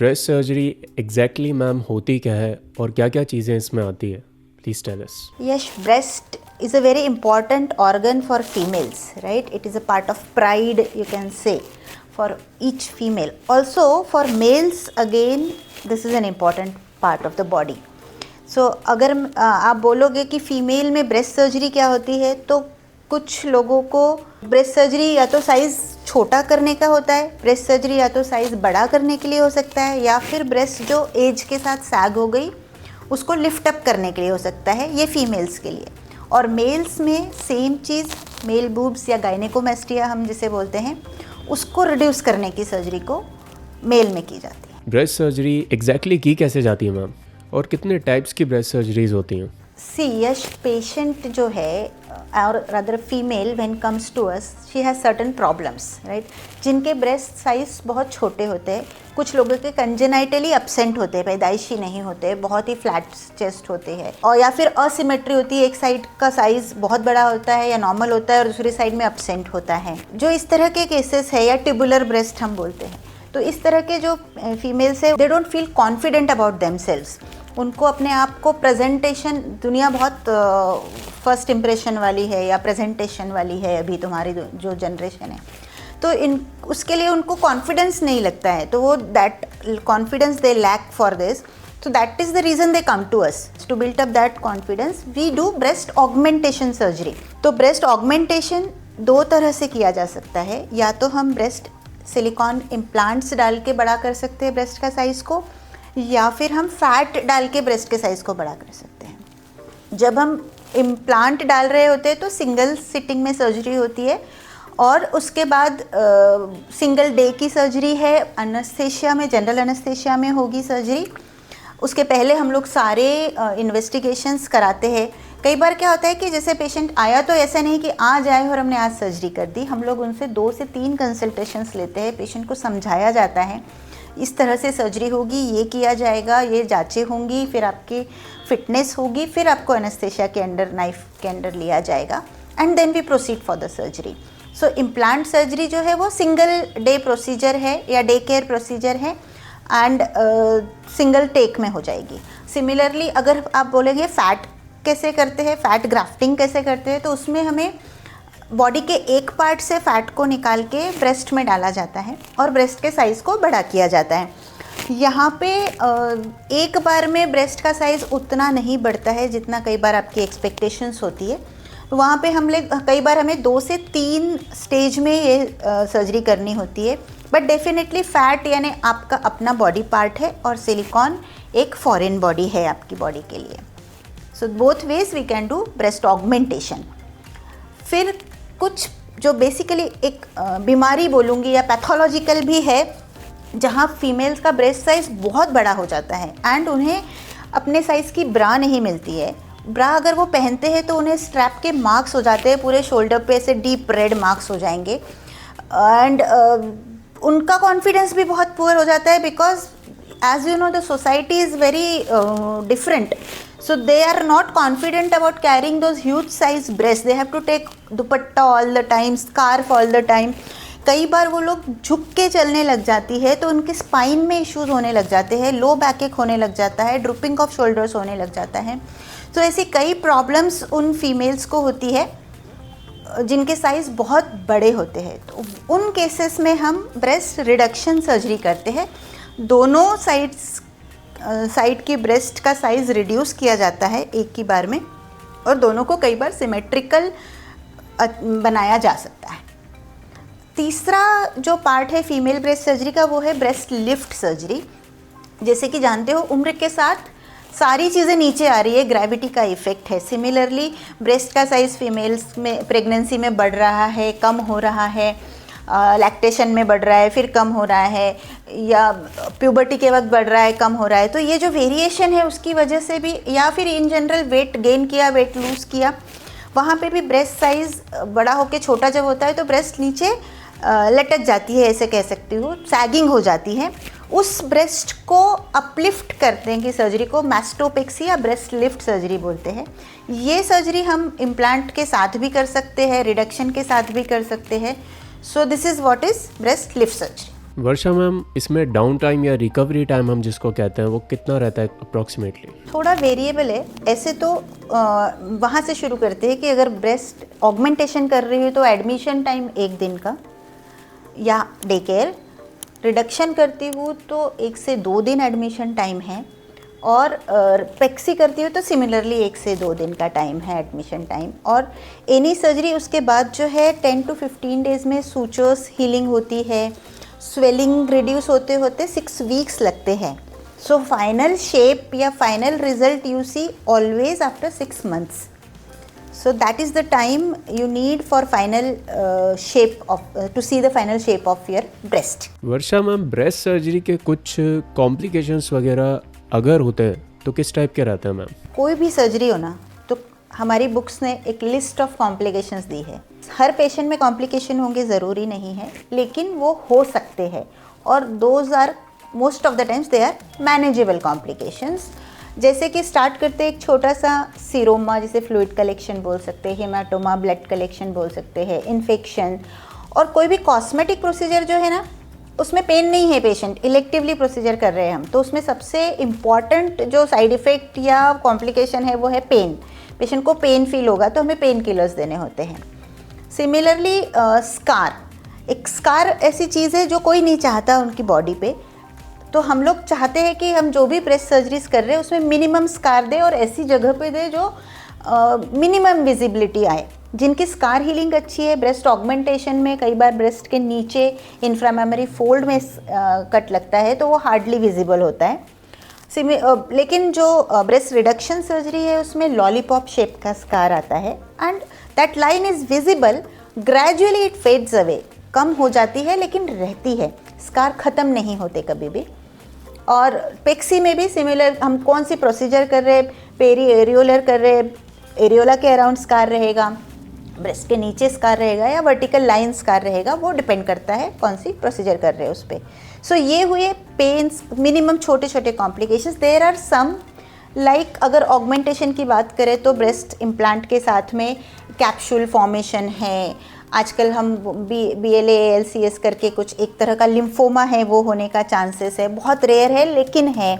Breast surgery exactly ma'am होती क्या है और क्या क्या चीज़ें इसमें आती है? Please tell us. Yes, breast is a very important organ for females, right? It is a part of pride, you can say, for each female. Also, for males, again, this is an important part of the body. So, अगर आप बोलोगे कि female में breast surgery क्या होती है, तो कुछ लोगों को ब्रेस्ट सर्जरी या तो साइज़ छोटा करने का होता है, ब्रेस्ट सर्जरी या तो साइज़ बड़ा करने के लिए हो सकता है, या फिर ब्रेस्ट जो एज के साथ सैग हो गई उसको लिफ्ट अप करने के लिए हो सकता है। ये फीमेल्स के लिए। और मेल्स में सेम चीज़, मेल बूब्स या गायनेकोमेस्टिया हम जिसे बोलते हैं, उसको रिड्यूस करने की सर्जरी को मेल में की जाती है। ब्रेस्ट सर्जरी एग्जैक्टली की कैसे जाती है मैम, और कितने टाइप्स की ब्रेस्ट सर्जरीज होती हैं? यश पेशेंट जो है, और other female when comes to us, she has certain problems, right, जिनके ब्रेस्ट साइज बहुत छोटे होते हैं। कुछ लोगों के कंजेनाइटली एब्सेंट होते हैं, पैदाइशी नहीं होते, बहुत ही फ्लैट चेस्ट होते हैं, और या फिर असिमेट्री होती है, एक साइड का साइज बहुत बड़ा होता है या नॉर्मल होता है और दूसरी साइड में एब्सेंट होता है। जो इस तरह के केसेस है, या ट्यूबुलर ब्रेस्ट हम बोलते हैं, तो इस तरह के जो फीमेल्स है, they don't feel confident about themselves. उनको अपने आप को प्रेजेंटेशन, दुनिया बहुत फर्स्ट इम्प्रेशन वाली है या प्रेजेंटेशन वाली है अभी तुम्हारी जो जनरेशन है, तो उसके लिए उनको कॉन्फिडेंस नहीं लगता है, तो वो that confidence they lack for this. So that is the reason they come to us, to build up that confidence. We do breast augmentation surgery. तो breast augmentation दो तरह से किया जा सकता है, या तो हम ब्रेस्ट सिलिकॉन इम्प्लांट्स डाल के बड़ा कर सकते हैं ब्रेस्ट का साइज़ को, या फिर हम फैट डाल के ब्रेस्ट के साइज़ को बड़ा कर सकते हैं। जब हम इम्प्लांट डाल रहे होते हैं तो सिंगल सिटिंग में सर्जरी होती है, और उसके बाद सिंगल डे की सर्जरी है, एनेस्थेशिया में, जनरल एनेस्थेशिया में होगी सर्जरी। उसके पहले हम लोग सारे इन्वेस्टिगेशंस कराते हैं। कई बार क्या होता है कि जैसे पेशेंट आया तो ऐसा नहीं कि आज आए और हमने आज सर्जरी कर दी, हम लोग उनसे 2 से 3 कंसल्टेशंस लेते हैं, पेशेंट को समझाया जाता है इस तरह से सर्जरी होगी, ये किया जाएगा, ये जांचें होंगी, फिर आपकी फिटनेस होगी, फिर आपको एनेस्थेशिया के अंडर, नाइफ के अंडर लिया जाएगा, and then we proceed for the surgery. So implant surgery जो है वो सिंगल डे प्रोसीजर है या डे केयर प्रोसीजर है, एंड सिंगल टेक में हो जाएगी। सिमिलरली अगर आप बोलेंगे फैट कैसे करते हैं, फैट ग्राफ्टिंग कैसे करते हैं, तो उसमें हमें बॉडी के एक पार्ट से फैट को निकाल के ब्रेस्ट में डाला जाता है और ब्रेस्ट के साइज़ को बड़ा किया जाता है। यहाँ पे एक बार में ब्रेस्ट का साइज़ उतना नहीं बढ़ता है जितना कई बार आपकी एक्सपेक्टेशंस होती है। वहाँ पे हम लोग कई बार हमें 2 से 3 स्टेज में ये सर्जरी करनी होती है, बट डेफिनेटली फैट यानी आपका अपना बॉडी पार्ट है, और सिलिकॉन एक फॉरेन बॉडी है आपकी बॉडी के लिए। So both ways we can do breast augmentation. फिर कुछ जो बेसिकली एक बीमारी बोलूँगी या पैथोलॉजिकल भी है, जहाँ फीमेल्स का ब्रेस्ट साइज़ बहुत बड़ा हो जाता है एंड उन्हें अपने साइज़ की ब्रा नहीं मिलती है। ब्रा अगर वो पहनते हैं तो उन्हें स्ट्रैप के मार्क्स हो जाते हैं, पूरे शोल्डर पे ऐसे डीप रेड मार्क्स हो जाएंगे, एंड उनका कॉन्फिडेंस भी बहुत पुअर हो जाता है, because as you know the society is very different, so they are not confident about carrying those huge size breasts. They have to take dupatta all the time, scarf all the time. कई बार वो लोग झुक के चलने लग जाती है तो उनके स्पाइन में इश्यूज होने लग जाते हैं, लो बैक एक होने लग जाता है, ड्रूपिंग ऑफ शोल्डर्स होने लग जाता है। तो ऐसी कई प्रॉब्लम्स उन फीमेल्स को होती है जिनके साइज़ बहुत बड़े होते हैं। तो उन केसेस में हम ब्रेस्ट रिडक्शन सर्जरी करते हैं। दोनों साइड की ब्रेस्ट का साइज़ रिड्यूस किया जाता है एक ही बार में, और दोनों को कई बार सिमेट्रिकल बनाया जा सकता है। तीसरा जो पार्ट है फीमेल ब्रेस्ट सर्जरी का, वो है ब्रेस्ट लिफ्ट सर्जरी। जैसे कि जानते हो उम्र के साथ सारी चीज़ें नीचे आ रही है, ग्रेविटी का इफ़ेक्ट है। सिमिलरली ब्रेस्ट का साइज़ फीमेल्स में प्रेगनेंसी में बढ़ रहा है, कम हो रहा है, लैक्टेशन में बढ़ रहा है, फिर कम हो रहा है, या प्यूबर्टी के वक्त बढ़ रहा है, कम हो रहा है। तो ये जो वेरिएशन है उसकी वजह से भी, या फिर इन जनरल वेट गेन किया, वेट लूज़ किया, वहाँ पे भी ब्रेस्ट साइज़ बड़ा होकर छोटा जब होता है तो ब्रेस्ट नीचे लटक जाती है, ऐसे कह सकती हूँ, सैगिंग हो जाती है। उस ब्रेस्ट को अपलिफ्ट करते हैं कि सर्जरी को मैस्टोपेक्सी या ब्रेस्ट लिफ्ट सर्जरी बोलते हैं। ये सर्जरी हम इम्प्लांट के साथ भी कर सकते हैं, रिडक्शन के साथ भी कर सकते हैं। So this is what is breast lift surgery. Varsha ma'am, इसमें डाउन टाइम या रिकवरी टाइम हम जिसको कहते हैं वो कितना रहता है अप्रॉक्सीमेटली? थोड़ा वेरिएबल है। ऐसे तो वहाँ से शुरू करते हैं कि अगर ब्रेस्ट ऑगमेंटेशन कर रही है तो एडमिशन टाइम 1 दिन का या डे केयर, रिडक्शन करती हूँ तो 1 से 2 दिन एडमिशन टाइम है, और पेक्सी करती हूँ तो सिमिलरली 1 से 2 दिन का टाइम है एडमिशन टाइम। और एनी सर्जरी उसके बाद जो है 10 to 15 डेज में सूचर्स हीलिंग होती है, स्वेलिंग रिड्यूस होते होते 6 वीक्स लगते हैं। सो फाइनल शेप या final result you see always after 6 months. So that is the time you need for final shape of to see the final shape of your breast. Varsha ma'am, breast surgery के कुछ complications वगैरह अगर होते हैं तो किस type के रहते हैं मैम? कोई भी सर्जरी हो ना तो हमारी बुक्स ने एक लिस्ट ऑफ कॉम्प्लिकेशंस दी है। हर पेशेंट में कॉम्प्लिकेशन होंगे ज़रूरी नहीं है, लेकिन वो हो सकते हैं, और those are most of the times they are manageable complications. जैसे कि स्टार्ट करते एक छोटा सा सीरोमा, जिसे फ्लूइड कलेक्शन बोल सकते हैं, हेमाटोमा ब्लड कलेक्शन बोल सकते हैं, इन्फेक्शन, और कोई भी कॉस्मेटिक प्रोसीजर जो है ना उसमें पेन नहीं है, पेशेंट इलेक्टिवली प्रोसीजर कर रहे हैं हम, तो उसमें सबसे इम्पॉर्टेंट जो साइड इफ़ेक्ट या कॉम्प्लिकेशन है वो है पेन। पेशेंट को पेन फील होगा तो हमें पेन किलर्स देने होते हैं। सिमिलरली स्कार, एक स्कार ऐसी चीज़ है जो कोई नहीं चाहता उनकी बॉडी पे, तो हम लोग चाहते हैं कि हम जो भी ब्रेस्ट सर्जरीज कर रहे हैं उसमें मिनिमम स्कार दे और ऐसी जगह पे दे जो मिनिमम विजिबिलिटी आए। जिनकी स्कार हीलिंग अच्छी है, ब्रेस्ट ऑगमेंटेशन में कई बार ब्रेस्ट के नीचे इंफ्रामेमरी फोल्ड में कट लगता है तो वो हार्डली विजिबल होता है। लेकिन जो ब्रेस्ट रिडक्शन सर्जरी है उसमें लॉलीपॉप शेप का स्कार आता है, and that line is visible, gradually it fades away, कम हो जाती है लेकिन रहती है, स्कार ख़त्म नहीं होते कभी भी। और पेक्सी में भी सिमिलर, हम कौन सी प्रोसीजर कर रहे हैं, पेरी एरियोलर कर रहे हैं, एरियोला के अराउंड स्कार रहेगा, ब्रेस्ट के नीचे स्कार रहेगा या वर्टिकल लाइन स्कार रहेगा, वो डिपेंड करता है कौन सी प्रोसीजर कर रहे हैं उस पर। सो ये हुए पेन्स, मिनिमम छोटे छोटे complications. There are some like अगर ऑगमेंटेशन की बात करें तो ब्रेस्ट इम्प्लांट के साथ में कैप्सूल फॉर्मेशन है, आजकल हम BLA-ALCS करके कुछ एक तरह का लिम्फोमा है, वो होने का चांसेस है, बहुत रेयर है लेकिन है।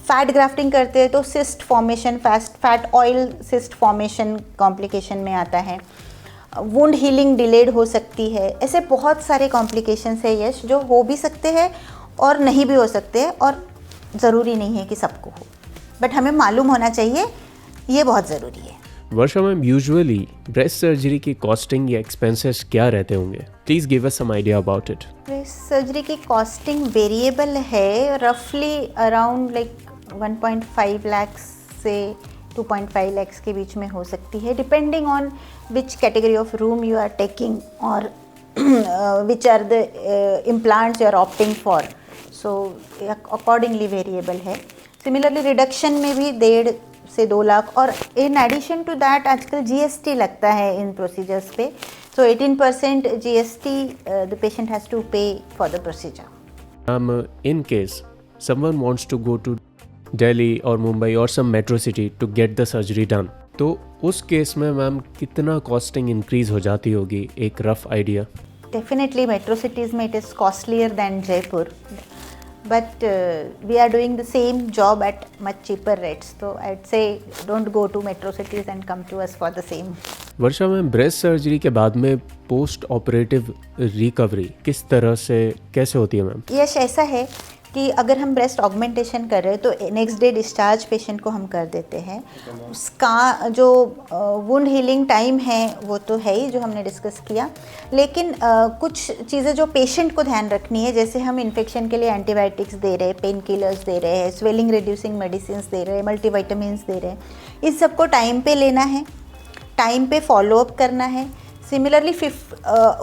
फैट ग्राफ्टिंग करते हैं तो cyst formation, fat oil cyst formation complication में आता है। वुंड हीलिंग डिलेड हो सकती है। ऐसे बहुत सारे कॉम्प्लिकेशंस है यश, जो हो भी सकते हैं और नहीं भी हो सकते हैं, और ज़रूरी नहीं है कि सबको हो, बट हमें मालूम होना चाहिए, ये बहुत ज़रूरी है। Varsha ma'am, usually breast surgery की कॉस्टिंग या एक्सपेंसेस क्या रहते होंगे? Please give us some idea about it. Breast surgery की कॉस्टिंग वेरिएबल है, रफली अराउंड लाइक 1.5 lakhs से 2.5 lakhs के बीच में हो सकती है, depending on which category of room you are taking और which are the implants you are opting for, so accordingly variable है। सिमिलरली रिडक्शन में भी 1.5 से 2 लाख, और इन एडिशन टू दैट आजकल GST लगता है इन प्रोसीजर्स पे, so 18% GST the patient has to pay for the procedure. In case someone wants to go to Delhi or Mumbai or some metro city to get the surgery done, तो उस case में ma'am कितना costing increase हो जाती होगी, एक rough idea? Definitely metro cities में it is costlier than Jaipur, but we are doing the same job at much cheaper rates, so I'd say don't go to metro cities and come to us for the same. Varsha ma'am, breast surgery के बाद में post operative recovery किस तरह से कैसे होती है ma'am? यश, ऐसा है कि अगर हम ब्रेस्ट ऑगमेंटेशन कर रहे हैं तो नेक्स्ट डे डिस्चार्ज पेशेंट को हम कर देते हैं। उसका जो वुंड हीलिंग टाइम है वो तो है ही, जो हमने डिस्कस किया, लेकिन कुछ चीज़ें जो पेशेंट को ध्यान रखनी है, जैसे हम इन्फेक्शन के लिए एंटीबायोटिक्स दे रहे हैं, पेन किलर्स दे रहे हैं, स्वेलिंग रिड्यूसिंग मेडिसिन दे रहे हैं, मल्टीविटामिन्स दे रहे हैं, इस सबको टाइम पे लेना है, टाइम पे फॉलोअप करना है। सिमिलरली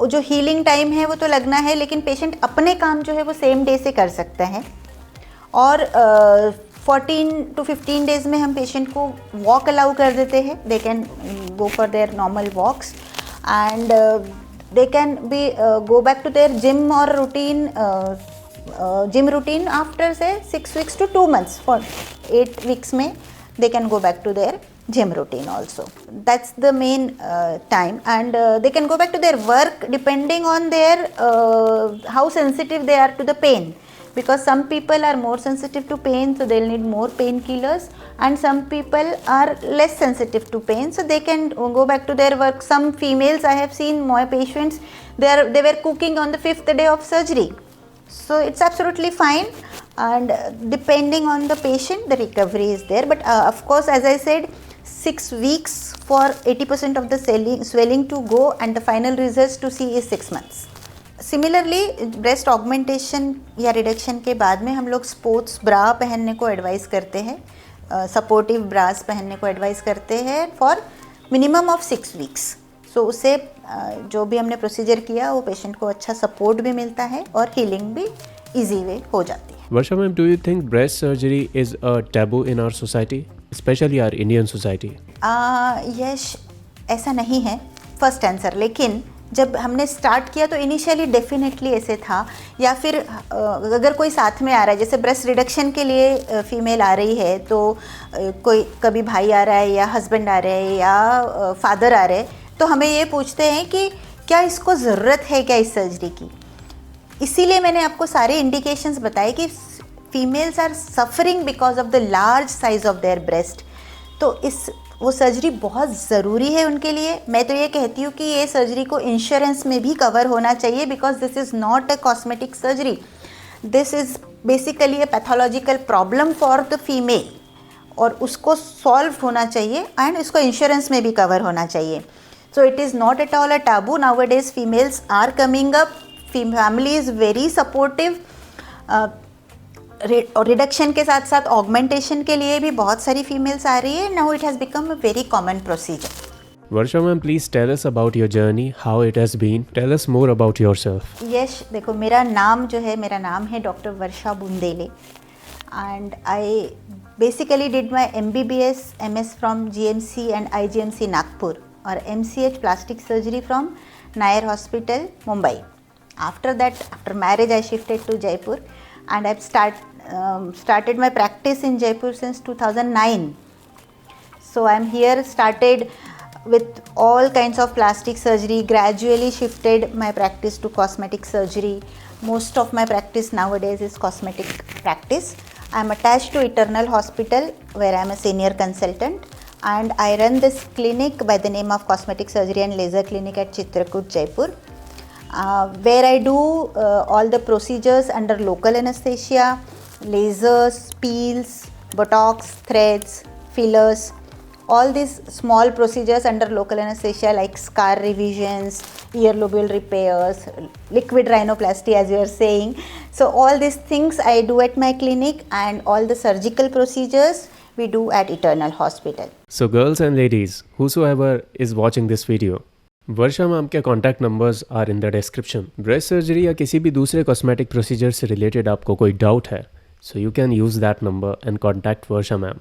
जो हीलिंग टाइम है वो तो लगना है, लेकिन पेशेंट अपने काम जो है वो सेम डे से कर सकता है, और 14 to 15 डेज में हम पेशेंट को वॉक अलाउ कर देते हैं। They can go for their normal walks and they can be go back to their gym और जिम रूटीन आफ्टर से 6 weeks to 2 months, for 8 weeks में they can go back to their gym routine also. That's the main time, and they can go back to their work depending on their how sensitive they are to the pain, because some people are more sensitive to pain, so they'll need more painkillers, and some people are less sensitive to pain, so they can go back to their work. Some females I have seen, my patients, they were cooking on the 5th day of surgery, so it's absolutely fine. And depending on the patient, the recovery is there, but of course, as I said, 6 weeks for 80% of the swelling to go, and the final results to see is 6 months. Similarly breast augmentation या reduction के बाद में हम लोग sports bra पहनने को advice करते हैं, सपोर्टिव ब्रास पहनने को एडवाइस करते हैं फॉर मिनिमम ऑफ 6 वीक्स. सो उससे जो भी हमने प्रोसीजर किया वो पेशेंट को अच्छा सपोर्ट भी मिलता है और हीलिंग भी इजी वे हो जाती है. Varsha ma'am, do you think breast surgery is a taboo in our society, especially our Indian society? यश ऐसा नहीं है फर्स्ट आंसर, लेकिन जब हमने स्टार्ट किया तो इनिशियली डेफिनेटली ऐसे था. या फिर अगर कोई साथ में आ रहा है, जैसे ब्रेस्ट रिडक्शन के लिए फीमेल आ रही है, तो कोई कभी भाई आ रहा है या हस्बैंड आ रहे हैं या फादर आ रहे हैं, तो हमें ये पूछते हैं कि क्या इसको ज़रूरत है क्या इस सर्जरी की. इसीलिए मैंने आपको सारे इंडिकेशंस बताए कि females are suffering because of the large size of their breast, तो वो सर्जरी बहुत ज़रूरी है उनके लिए. मैं तो ये कहती हूँ कि ये सर्जरी को इंश्योरेंस में भी कवर होना चाहिए, because this is not a cosmetic surgery, this is basically a pathological problem for the female, और उसको सॉल्व होना चाहिए एंड इसको इंश्योरेंस में भी कवर होना चाहिए. So it is not at all a taboo. Nowadays females are coming up, family is very supportive, और रिडक्शन के साथ साथ ऑगमेंटेशन के लिए भी बहुत सारी फीमेल्स आ रही है. Now it has become a very common procedure. Varsha ma'am, please tell us about your journey, how it has been. Tell us more about yourself. यश, देखो मेरा नाम जो है, मेरा नाम है doctor Varsha Bundele, and I basically did my MBBS MS from GMC and IGMC Nagpur, और MCH plastic surgery from Nair hospital Mumbai. After that, after marriage, I shifted to Jaipur, and I've started my practice in Jaipur since 2009. So I'm here, started with all kinds of plastic surgery, gradually shifted my practice to cosmetic surgery. Most of my practice nowadays is cosmetic practice. I'm attached to Eternal Hospital, where I'm a senior consultant, and I run this clinic by the name of Cosmetic Surgery and Laser Clinic at Chitrakoot, Jaipur. Where I do all the procedures under local anesthesia, lasers, peels, botox, threads, fillers, all these small procedures under local anesthesia like scar revisions, ear lobule repairs, liquid rhinoplasty as you are saying. So all these things I do at my clinic, and all the surgical procedures we do at Eternal Hospital. So girls and ladies, whosoever is watching this video, Varsha ma'am के contact numbers are in the description. Breast surgery या किसी भी दूसरे cosmetic procedure से related आपको कोई doubt है, so you can use that number and contact Varsha ma'am.